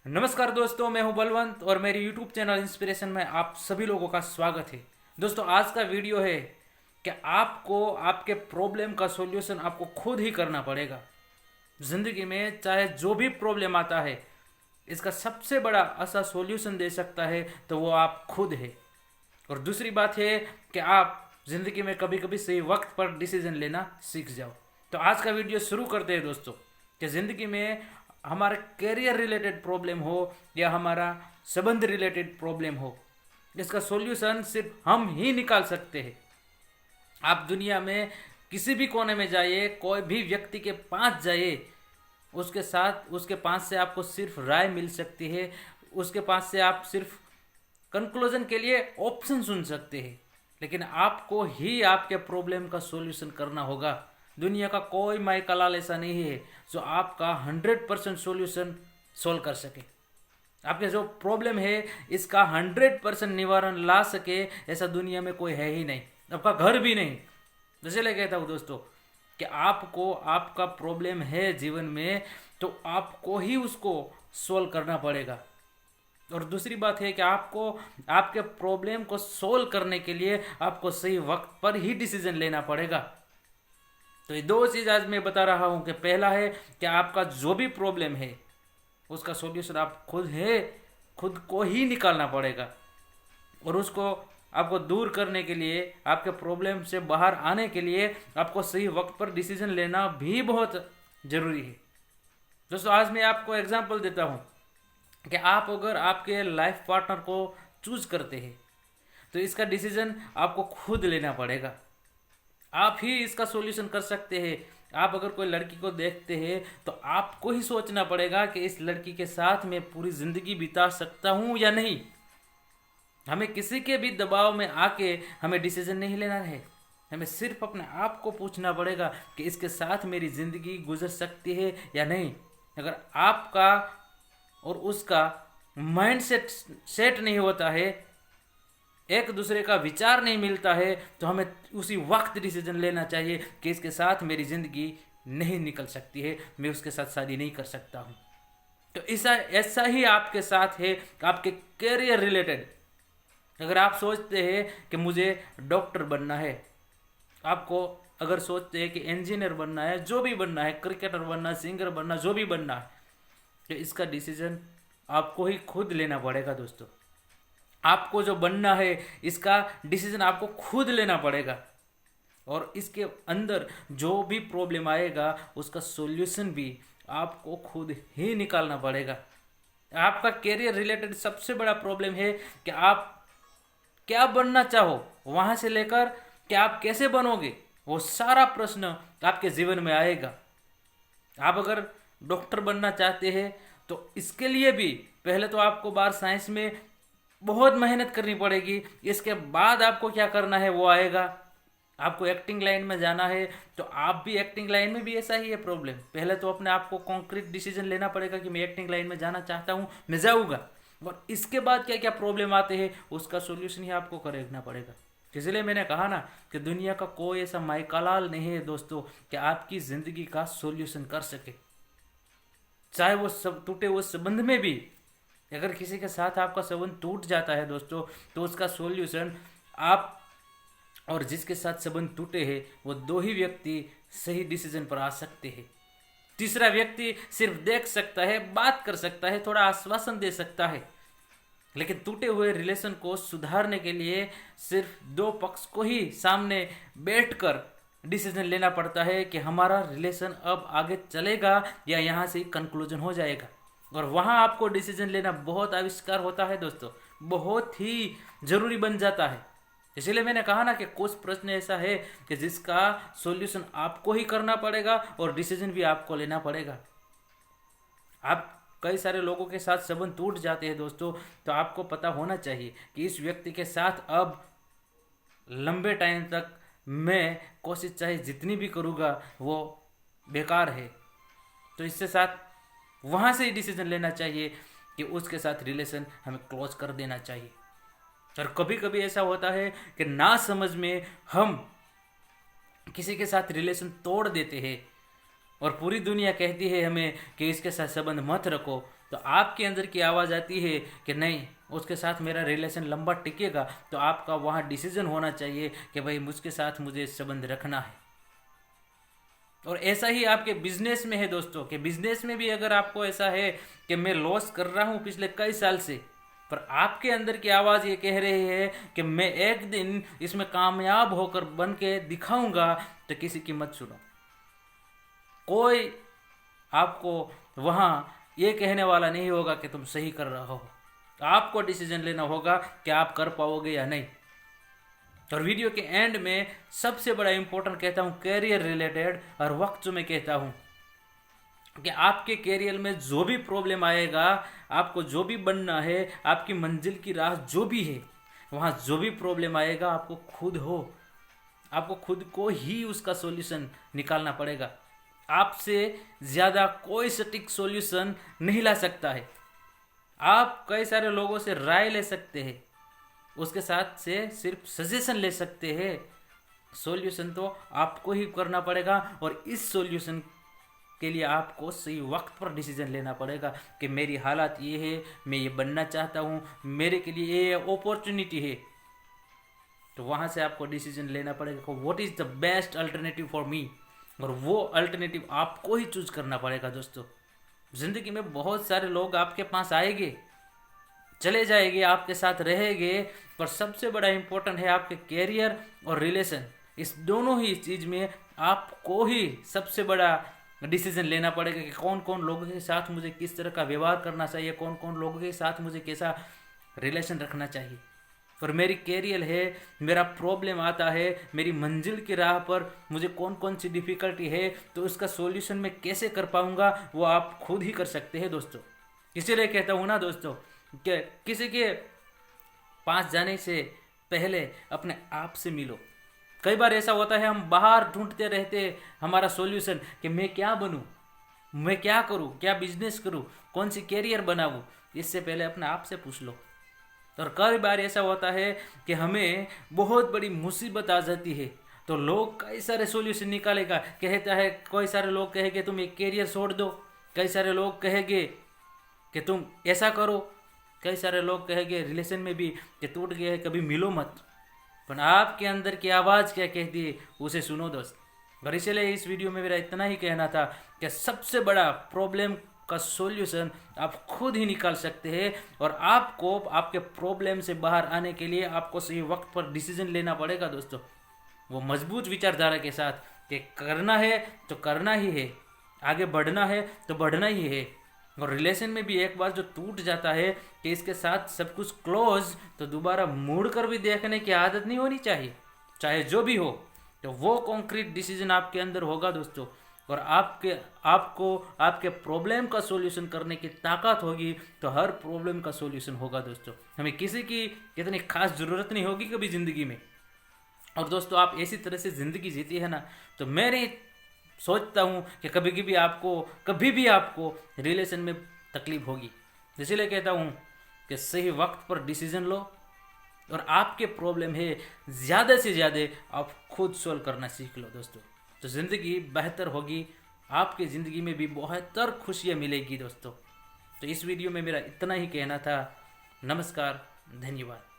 नमस्कार दोस्तों, मैं हूं बलवंत और मेरे YouTube चैनल इंस्पिरेशन में आप सभी लोगों का स्वागत है। दोस्तों, आज का वीडियो है कि आपको आपके प्रॉब्लम का सॉल्यूशन आपको खुद ही करना पड़ेगा। ज़िंदगी में चाहे जो भी प्रॉब्लम आता है, इसका सबसे बड़ा ऐसा सॉल्यूशन दे सकता है तो वो आप खुद है। और दूसरी बात है कि आप ज़िंदगी में कभी कभी सही वक्त पर डिसीजन लेना सीख जाओ। तो आज का वीडियो शुरू करते हैं दोस्तों, कि ज़िंदगी में हमारा करियर रिलेटेड प्रॉब्लम हो या हमारा संबंध रिलेटेड प्रॉब्लम हो, इसका सॉल्यूशन सिर्फ हम ही निकाल सकते हैं। आप दुनिया में किसी भी कोने में जाइए, कोई भी व्यक्ति के पास जाइए, उसके पास से आपको सिर्फ राय मिल सकती है। उसके पास से आप सिर्फ कंक्लूजन के लिए ऑप्शन सुन सकते हैं, लेकिन आपको ही आपके प्रॉब्लम का सॉल्यूशन करना होगा। दुनिया का कोई माई कलाल ऐसा नहीं है जो आपका 100% सॉल्यूशन सोल्व कर सके। आपके जो प्रॉब्लम है इसका 100% निवारण ला सके ऐसा दुनिया में कोई है ही नहीं, आपका घर भी नहीं। इसलिए कहता हूँ दोस्तों कि आपको आपका प्रॉब्लम है जीवन में, तो आपको ही उसको सोल्व करना पड़ेगा। और दूसरी बात है कि आपको आपके प्रॉब्लम को सोल्व करने के लिए आपको सही वक्त पर ही डिसीजन लेना पड़ेगा। तो ये दो चीज़ आज मैं बता रहा हूँ कि पहला है कि आपका जो भी प्रॉब्लम है उसका सॉल्यूशन आप खुद को ही निकालना पड़ेगा। और उसको आपको दूर करने के लिए, आपके प्रॉब्लम से बाहर आने के लिए आपको सही वक्त पर डिसीजन लेना भी बहुत ज़रूरी है। दोस्तों, आज मैं आपको एग्जांपल देता हूँ कि आप अगर आपके लाइफ पार्टनर को चूज करते हैं तो इसका डिसीजन आपको खुद लेना पड़ेगा। आप ही इसका सॉल्यूशन कर सकते हैं। आप अगर कोई लड़की को देखते हैं तो आपको ही सोचना पड़ेगा कि इस लड़की के साथ मैं पूरी ज़िंदगी बिता सकता हूँ या नहीं। हमें किसी के भी दबाव में आके हमें डिसीजन नहीं लेना है। हमें सिर्फ अपने आप को पूछना पड़ेगा कि इसके साथ मेरी ज़िंदगी गुजर सकती है या नहीं। अगर आपका और उसका माइंड सेट नहीं होता है, एक दूसरे का विचार नहीं मिलता है, तो हमें उसी वक्त डिसीजन लेना चाहिए कि इसके साथ मेरी ज़िंदगी नहीं निकल सकती है, मैं उसके साथ शादी नहीं कर सकता हूँ। तो ऐसा ही आपके साथ है आपके करियर रिलेटेड। अगर आप सोचते हैं कि मुझे डॉक्टर बनना है, आपको अगर सोचते हैं कि इंजीनियर बनना है, जो भी बनना है, क्रिकेटर बनना है, सिंगर बनना, जो भी बनना है, तो इसका डिसीजन आपको ही खुद लेना पड़ेगा दोस्तों। आपको जो बनना है इसका डिसीजन आपको खुद लेना पड़ेगा। और इसके अंदर जो भी प्रॉब्लम आएगा उसका सॉल्यूशन भी आपको खुद ही निकालना पड़ेगा। आपका करियर रिलेटेड सबसे बड़ा प्रॉब्लम है कि आप क्या बनना चाहो, वहां से लेकर कि आप कैसे बनोगे, वो सारा प्रश्न आपके जीवन में आएगा। आप अगर डॉक्टर बनना चाहते हैं तो इसके लिए भी पहले तो आपको बार साइंस में बहुत मेहनत करनी पड़ेगी। इसके बाद आपको क्या करना है वो आएगा। आपको एक्टिंग लाइन में जाना है तो आप भी एक्टिंग लाइन में भी ऐसा ही है प्रॉब्लम। पहले तो अपने आप को कॉन्क्रीट डिसीजन लेना पड़ेगा कि मैं एक्टिंग लाइन में जाना चाहता हूँ, मैं जाऊँगा। और इसके बाद क्या क्या प्रॉब्लम आते हैं उसका सोल्यूशन ही आपको करना पड़ेगा। इसलिए मैंने कहा ना कि दुनिया का कोई ऐसा माइकालाल नहीं है दोस्तों कि आपकी ज़िंदगी का सोल्यूशन कर सके। चाहे वो सब टूटे हुए संबंध में भी, अगर किसी के साथ आपका संबंध टूट जाता है दोस्तों, तो उसका सॉल्यूशन आप और जिसके साथ संबंध टूटे हैं वो दो ही व्यक्ति सही डिसीजन पर आ सकते हैं। तीसरा व्यक्ति सिर्फ देख सकता है, बात कर सकता है, थोड़ा आश्वासन दे सकता है, लेकिन टूटे हुए रिलेशन को सुधारने के लिए सिर्फ दो पक्ष को ही सामने बैठकर डिसीजन लेना पड़ता है कि हमारा रिलेशन अब आगे चलेगा या यहाँ से कंक्लूजन हो जाएगा। और वहाँ आपको डिसीजन लेना बहुत आविष्कार होता है दोस्तों, बहुत ही जरूरी बन जाता है। इसीलिए मैंने कहा ना कि कुछ प्रश्न ऐसा है कि जिसका सॉल्यूशन आपको ही करना पड़ेगा और डिसीजन भी आपको लेना पड़ेगा। आप कई सारे लोगों के साथ संबंध टूट जाते हैं दोस्तों, तो आपको पता होना चाहिए कि इस व्यक्ति के साथ अब लंबे टाइम तक मैं कोशिश चाहे जितनी भी करूँगा वो बेकार है। तो इससे साथ वहाँ से ही डिसीजन लेना चाहिए कि उसके साथ रिलेशन हमें क्लोज कर देना चाहिए। और कभी कभी ऐसा होता है कि ना समझ में हम किसी के साथ रिलेशन तोड़ देते हैं और पूरी दुनिया कहती है हमें कि इसके साथ संबंध मत रखो, तो आपके अंदर की आवाज़ आती है कि नहीं, उसके साथ मेरा रिलेशन लंबा टिकेगा, तो आपका वहाँ डिसीजन होना चाहिए कि भाई मुझके साथ मुझे संबंध रखना है। और ऐसा ही आपके बिजनेस में है दोस्तों, कि बिजनेस में भी अगर आपको ऐसा है कि मैं लॉस कर रहा हूँ पिछले कई साल से, पर आपके अंदर की आवाज़ ये कह रही है कि मैं एक दिन इसमें कामयाब होकर बन के दिखाऊंगा, तो किसी की मत सुनो। कोई आपको वहाँ ये कहने वाला नहीं होगा कि तुम सही कर रहे हो। आपको डिसीजन लेना होगा कि आप कर पाओगे या नहीं। और वीडियो के एंड में सबसे बड़ा इंपॉर्टेंट कहता हूँ कैरियर रिलेटेड, और वक्त जो मैं कहता हूँ कि आपके कैरियर में जो भी प्रॉब्लम आएगा, आपको जो भी बनना है, आपकी मंजिल की राह जो भी है, वहाँ जो भी प्रॉब्लम आएगा आपको खुद को ही उसका सॉल्यूशन निकालना पड़ेगा। आपसे ज़्यादा कोई सटीक सॉल्यूशन नहीं ला सकता है। आप कई सारे लोगों से राय ले सकते हैं, उसके साथ से सिर्फ सजेशन ले सकते हैं, सॉल्यूशन तो आपको ही करना पड़ेगा। और इस सॉल्यूशन के लिए आपको सही वक्त पर डिसीजन लेना पड़ेगा कि मेरी हालात ये है, मैं ये बनना चाहता हूँ, मेरे के लिए ये अपॉर्चुनिटी है। तो वहाँ से आपको डिसीजन लेना पड़ेगा what is the best alternative for me, और वो अल्टरनेटिव आपको ही चूज करना पड़ेगा। दोस्तों, जिंदगी में बहुत सारे लोग आपके पास आएंगे, चले जाएंगे, आपके साथ रहेंगे, पर सबसे बड़ा इंपॉर्टेंट है आपके कैरियर और रिलेशन। इस दोनों ही चीज़ में आपको ही सबसे बड़ा डिसीजन लेना पड़ेगा कि कौन कौन लोगों के साथ मुझे किस तरह का व्यवहार करना चाहिए, कौन कौन लोगों के साथ मुझे कैसा रिलेशन रखना चाहिए। और मेरी कैरियर है, मेरा प्रॉब्लम आता है, मेरी मंजिल की राह पर मुझे कौन कौन सी डिफ़िकल्टी है, तो उसका सॉल्यूशन मैं कैसे कर पाऊंगा, वो आप खुद ही कर सकते हैं दोस्तों। इसीलिए कहता हूँ ना दोस्तों कि किसी के पास जाने से पहले अपने आप से मिलो। कई बार ऐसा होता है हम बाहर ढूंढते रहते हमारा सॉल्यूशन कि मैं क्या बनूं, मैं क्या करूं, क्या बिजनेस करूं, कौन सी कैरियर बनाऊं। इससे पहले अपने आप से पूछ लो। और कई बार ऐसा होता है कि हमें बहुत बड़ी मुसीबत आ जाती है, तो लोग कई सारे सॉल्यूशन निकालेगा, कहता है कई सारे लोग कहेंगे तुम एक कैरियर छोड़ दो, कई सारे लोग कहेंगे कि तुम ऐसा करो, कई सारे लोग कहेंगे रिलेशन में भी कि टूट गया है कभी मिलो मत। पर आपके अंदर की आवाज़ क्या कहती है उसे सुनो दोस्त। और इसलिए इस वीडियो में मेरा इतना ही कहना था कि सबसे बड़ा प्रॉब्लम का सॉल्यूशन आप खुद ही निकाल सकते हैं, और आपको आपके प्रॉब्लम से बाहर आने के लिए आपको सही वक्त पर डिसीजन लेना पड़ेगा दोस्तों। वो मजबूत विचारधारा के साथ कि करना है तो करना ही है, आगे बढ़ना है तो बढ़ना ही है। और रिलेशन में भी एक बार जो टूट जाता है कि इसके साथ सब कुछ क्लोज, तो दोबारा मुड़ कर भी देखने की आदत नहीं होनी चाहिए, चाहे जो भी हो। तो वो कॉन्क्रीट डिसीजन आपके अंदर होगा दोस्तों, और आपको आपके प्रॉब्लम का सॉल्यूशन करने की ताकत होगी, तो हर प्रॉब्लम का सॉल्यूशन होगा दोस्तों। हमें किसी की इतनी खास ज़रूरत नहीं होगी कभी ज़िंदगी में। और दोस्तों, आप ऐसी तरह से ज़िंदगी जीती है ना, तो मैं सोचता हूँ कि कभी भी आपको रिलेशन में तकलीफ होगी। इसीलिए कहता हूँ कि सही वक्त पर डिसीजन लो, और आपके प्रॉब्लम है ज़्यादा से ज़्यादा आप खुद सॉल्व करना सीख लो दोस्तों। तो ज़िंदगी बेहतर होगी, आपकी ज़िंदगी में भी बेहतर खुशियाँ मिलेगी दोस्तों। तो इस वीडियो में मेरा इतना ही कहना था। नमस्कार, धन्यवाद।